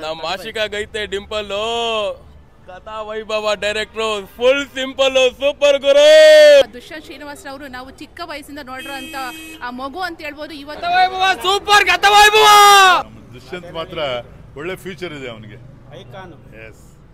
ನಮ್ಮ ಆಶಿಕಾಗೈತೆ ಡಿಂಪಲ್ ಕಥಾ ವೈಭವ ಡೈರೆಕ್ಟ್ರು ಫುಲ್ ಸಿಂಪಲ್ ಸೂಪರ್ ಗುರು. ದುಷ್ಯಂತ್ ಶ್ರೀನಿವಾಸ್ ಅವರು ನಾವು ಚಿಕ್ಕ ವಯಸ್ಸಿಂದ ನೋಡಿರೋಂತ ಆ ಮಗು ಅಂತ ಹೇಳ್ಬೋದು. ಇವತ್ತು ವೈಭವ ಸೂಪರ್ ಕಥಾ ವೈಭವ. ದುಷ್ಯಂತ್ ಮಾತ್ರ ಒಳ್ಳೆ ಫ್ಯೂಚರ್ ಇದೆ ಅವನಿಗೆ.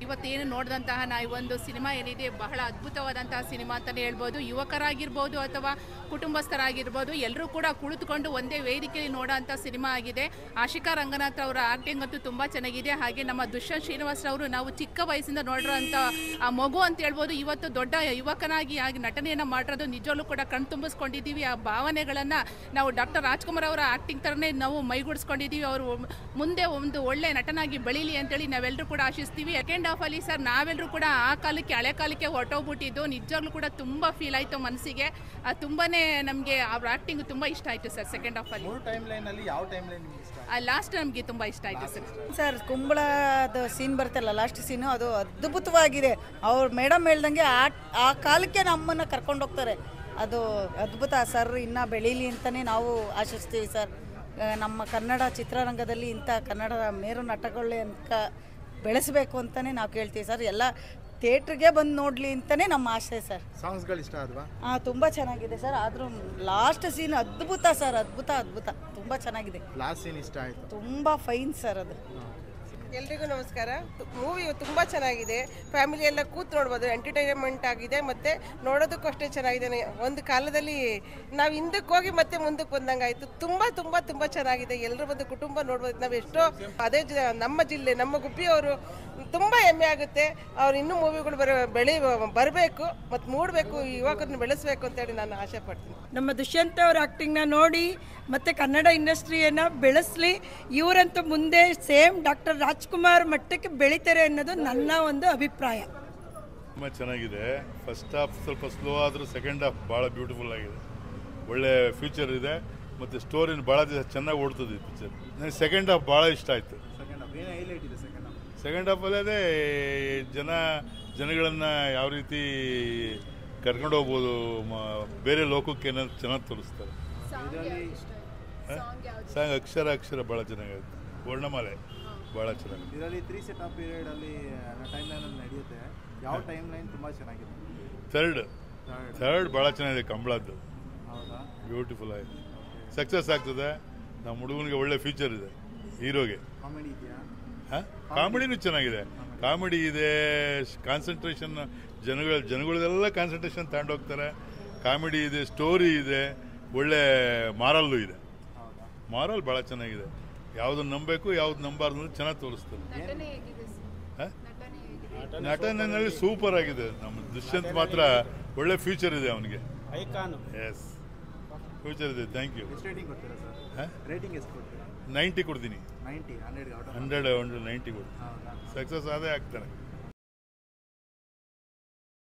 ಇವತ್ತೇನು ನೋಡಿದಂತಹ ಈ ಒಂದು ಸಿನಿಮಾ ಏನಿದೆ ಬಹಳ ಅದ್ಭುತವಾದಂತಹ ಸಿನಿಮಾ ಅಂತಲೇ ಹೇಳ್ಬೋದು. ಯುವಕರಾಗಿರ್ಬೋದು ಅಥವಾ ಕುಟುಂಬಸ್ಥರಾಗಿರ್ಬೋದು ಎಲ್ಲರೂ ಕೂಡ ಕುಳಿತುಕೊಂಡು ಒಂದೇ ವೇದಿಕೆಯಲ್ಲಿ ನೋಡೋಂಥ ಸಿನಿಮಾ ಆಗಿದೆ. ಆಶಿಕಾ ರಂಗನಾಥ್ ಅವರ ಆಕ್ಟಿಂಗ್ ಅಂತೂ ತುಂಬ ಚೆನ್ನಾಗಿದೆ. ಹಾಗೆ ನಮ್ಮ ದುಷ್ಯಂತ್ ಶ್ರೀನಿವಾಸ್ ಅವರು ನಾವು ಚಿಕ್ಕ ವಯಸ್ಸಿಂದ ನೋಡಿರೋಂಥ ಆ ಮಗು ಅಂತ ಹೇಳ್ಬೋದು. ಇವತ್ತು ದೊಡ್ಡ ಯುವಕನಾಗಿ ಆಗಿ ನಟನೆಯನ್ನು ಮಾಡಿರೋದು ನಿಜವಲ್ಲೂ ಕೂಡ ಕಣ್ತುಂಬಿಸ್ಕೊಂಡಿದ್ದೀವಿ. ಆ ಭಾವನೆಗಳನ್ನು ನಾವು ಡಾಕ್ಟರ್ ರಾಜ್ಕುಮಾರ್ ಅವರ ಆಕ್ಟಿಂಗ್ ಥರನೇ ನಾವು ಮೈಗೂಡಿಸ್ಕೊಂಡಿದ್ದೀವಿ. ಅವರು ಮುಂದೆ ಒಂದು ಒಳ್ಳೆ ನಟನಾಗಿ ಬೆಳೀಲಿ ಅಂತೇಳಿ ನಾವೆಲ್ಲರೂ ಕೂಡ ಆಶಿಸ್ತೀವಿ. ಸೆಕೆಂಡ್ ಹಾಫ್ ಅಲ್ಲಿ ಸರ್ ನಾವೆಲ್ಲರೂ ಕೂಡ ಆ ಕಾಲಕ್ಕೆ ಹಳೆ ಕಾಲಕ್ಕೆ ಹೊರಟೋಗ್ಬಿಟ್ಟಿದ್ದು ನಿಜವಾಗ್ಲೂ ಕೂಡ ತುಂಬ ಫೀಲ್ ಆಯಿತು ಮನಸ್ಸಿಗೆ. ತುಂಬಾನೇ ನಮಗೆ ಅವ್ರ ಆಕ್ಟಿಂಗ್ ತುಂಬ ಇಷ್ಟ ಆಯಿತು ಸರ್. ಸೆಕೆಂಡ್ ಹಾಫ್ ಅಲ್ಲಿ ಲಾಸ್ಟ್ ನಮಗೆ ತುಂಬ ಇಷ್ಟ ಆಯಿತು ಸರ್. ಕುಂಬಳದ ಸೀನ್ ಬರ್ತಲ್ಲ ಲಾಸ್ಟ್ ಸೀನು, ಅದು ಅದ್ಭುತವಾಗಿದೆ. ಅವ್ರು ಮೇಡಮ್ ಹೇಳ್ದಂಗೆ ಆ ಕಾಲಕ್ಕೆ ನಮ್ಮನ್ನು ಕರ್ಕೊಂಡು ಹೋಗ್ತಾರೆ. ಅದು ಅದ್ಭುತ ಸರ್. ಇನ್ನೂ ಬೆಳೀಲಿ ಅಂತಲೇ ನಾವು ಆಶಿಸ್ತೀವಿ ಸರ್. ನಮ್ಮ ಕನ್ನಡ ಚಿತ್ರರಂಗದಲ್ಲಿ ಇಂಥ ಕನ್ನಡ ಮೇರು ನಟಗಳೇ ಅಂತ ಬೆಳೆಸಬೇಕು ಅಂತಲೇ ನಾವು ಕೇಳ್ತೀವಿ ಸರ್. ಎಲ್ಲ ಥಿಯೇಟ್ರಿಗೆ ಬಂದು ನೋಡಲಿ ಅಂತಲೇ ನಮ್ಮ ಆಸೆ ಸರ್. ಸಾಂಗ್ಸ್ಗಳು ಇಷ್ಟ ಆದ್ವಾ? ತುಂಬ ಚೆನ್ನಾಗಿದೆ ಸರ್. ಆದರೂ ಲಾಸ್ಟ್ ಸೀನ್ ಅದ್ಭುತ ಸರ್. ಅದ್ಭುತ ತುಂಬ ಚೆನ್ನಾಗಿದೆ. ಲಾಸ್ಟ್ ಸೀನ್ ಇಷ್ಟ ಆಯಿತು. ತುಂಬ ಫೈನ್ ಸರ್ ಅದು. ಎಲ್ರಿಗೂ ನಮಸ್ಕಾರ. ಮೂವಿ ತುಂಬ ಚೆನ್ನಾಗಿದೆ. ಫ್ಯಾಮಿಲಿ ಎಲ್ಲ ಕೂತು ನೋಡ್ಬೋದು. ಎಂಟರ್ಟೈನ್ಮೆಂಟ್ ಆಗಿದೆ ಮತ್ತು ನೋಡೋದಕ್ಕೂ ಅಷ್ಟೇ ಚೆನ್ನಾಗಿದೆ. ಒಂದು ಕಾಲದಲ್ಲಿ ನಾವು ಹಿಂದಕ್ಕೆ ಹೋಗಿ ಮತ್ತೆ ಮುಂದಕ್ಕೆ ಬಂದಂಗೆ ಆಯಿತು. ತುಂಬ ಚೆನ್ನಾಗಿದೆ. ಎಲ್ಲರೂ ಬಂದು ಕುಟುಂಬ ನೋಡ್ಬೋದು. ನಾವು ಎಷ್ಟೋ ಅದೇ ನಮ್ಮ ಜಿಲ್ಲೆ ನಮ್ಮ ಗುಬ್ಬಿಯವರು ತುಂಬ ಹೆಮ್ಮೆ ಆಗುತ್ತೆ. ಅವ್ರು ಇನ್ನೂ ಮೂವಿಗಳು ಬರಬೇಕು ಮತ್ತು ಮೂಡಬೇಕು, ಯುವಕರನ್ನ ಬೆಳೆಸಬೇಕು ಅಂತೇಳಿ ನಾನು ಆಸೆ ಪಡ್ತೀನಿ. ನಮ್ಮ ದುಷ್ಯಂತ್ ಅವ್ರ ಆ್ಯಕ್ಟಿಂಗ್ನ ನೋಡಿ ಮತ್ತು ಕನ್ನಡ ಇಂಡಸ್ಟ್ರಿಯನ್ನು ಬೆಳೆಸಲಿ. ಇವರಂತೂ ಮುಂದೆ ಸೇಮ್ ಡಾಕ್ಟರ್ ರಾಜ್ಕುಮಾರ್ ಮಟ್ಟಕ್ಕೆ ಬೆಳೀತಾರೆ ಅನ್ನೋದು ನನ್ನ ಒಂದು ಅಭಿಪ್ರಾಯ. ತುಂಬ ಚೆನ್ನಾಗಿದೆ. ಫಸ್ಟ್ ಹಾಫ್ ಸ್ವಲ್ಪ ಸ್ಲೋ ಆದರೂ ಸೆಕೆಂಡ್ ಹಾಫ್ ಭಾಳ ಬ್ಯೂಟಿಫುಲ್ ಆಗಿದೆ. ಒಳ್ಳೆ ಫ್ಯೂಚರ್ ಇದೆ ಮತ್ತು ಸ್ಟೋರಿನ ಭಾಳ ಚೆನ್ನಾಗಿ ಓಡ್ತದೆ ಈ ಪಿಕ್ಚರ್. ನನಗೆ ಸೆಕೆಂಡ್ ಹಾಫ್ ಭಾಳ ಇಷ್ಟ ಆಯಿತು. ಸೆಕೆಂಡ್ ಹಾಫಲ್ಲಿ ಅದೇ ಜನಗಳನ್ನು ಯಾವ ರೀತಿ ಕರ್ಕೊಂಡು ಹೋಗ್ಬೋದು, ಬೇರೆ ಲೋಕಕ್ಕೆ ಏನಾದ್ರು ಚೆನ್ನಾಗಿ ತೋರಿಸ್ತಾರೆ. ಸಾಂಗ್ ಅಕ್ಷರ ಭಾಳ ಚೆನ್ನಾಗಿದೆ. ವರ್ಣಮಾಲೆ ಭಾಳ ಚೆನ್ನಾಗಿದೆ. ಇದರಲ್ಲಿ 3 ಸೆಟ್ ಆಫ್ ಪೀರಿಯಡ್ ಅಲ್ಲಿ ಟೈಮ್ ಲೈನ್ ಅಲ್ಲಿ ನಡೆಯುತ್ತೆ. ಯಾವ ಟೈಮ್ ಲೈನ್ ತುಂಬಾ ಚೆನ್ನಾಗಿದೆ? ಥರ್ಡ್ ಭಾಳ ಚೆನ್ನಾಗಿದೆ. ಕಂಬಳದ್ದು ಬ್ಯೂಟಿಫುಲ್ ಆಗಿದೆ. ಸಕ್ಸಸ್ ಆಗ್ತದೆ. ನಮ್ಮ ಹುಡುಗನಿಗೆ ಒಳ್ಳೆ ಫ್ಯೂಚರ್ ಇದೆ. ಹೀರೋಗೆ ಕಾಮಿಡಿ ಇದೆಯಾ? ಕಾಮಿಡಿನೂ ಚೆನ್ನಾಗಿದೆ. ಕಾಮಿಡಿ ಇದೆ, ಕಾನ್ಸಂಟ್ರೇಷನ್ ಜನಗಳದೆಲ್ಲ ಕಾನ್ಸಂಟ್ರೇಷನ್ ತಗೊಂಡೋಗ್ತಾರೆ. ಕಾಮಿಡಿ ಇದೆ, ಸ್ಟೋರಿ ಇದೆ, ಒಳ್ಳೆ ಮಾರಲ್ಲೂ ಇದೆ. ಮಾರಲ್ ಭಾಳ ಚೆನ್ನಾಗಿದೆ. ಯಾವುದನ್ನು ನಂಬಬೇಕು ಯಾವ್ದು ನಂಬಾರ್ದು ಅಂತ ಚೆನ್ನಾಗಿ ತೋರಿಸ್ತಾರೆ. ನಟನೆಯಲ್ಲಿ ಸೂಪರ್ ಆಗಿದೆ. ನಮ್ಮ ದುಷ್ಯಂತ್ ಮಾತ್ರ ಒಳ್ಳೆ ಫ್ಯೂಚರ್ ಇದೆ ಅವನಿಗೆ. ಎಸ್ ಫ್ಯೂಚರ್ ಇದೆ. Thank you. 90 ಕೊಡ್ತೀನಿ. 100 90 ಕೊಡ್ತೀನಿ. ಸಕ್ಸಸ್ ಅದೇ ಆಗ್ತಾನೆ.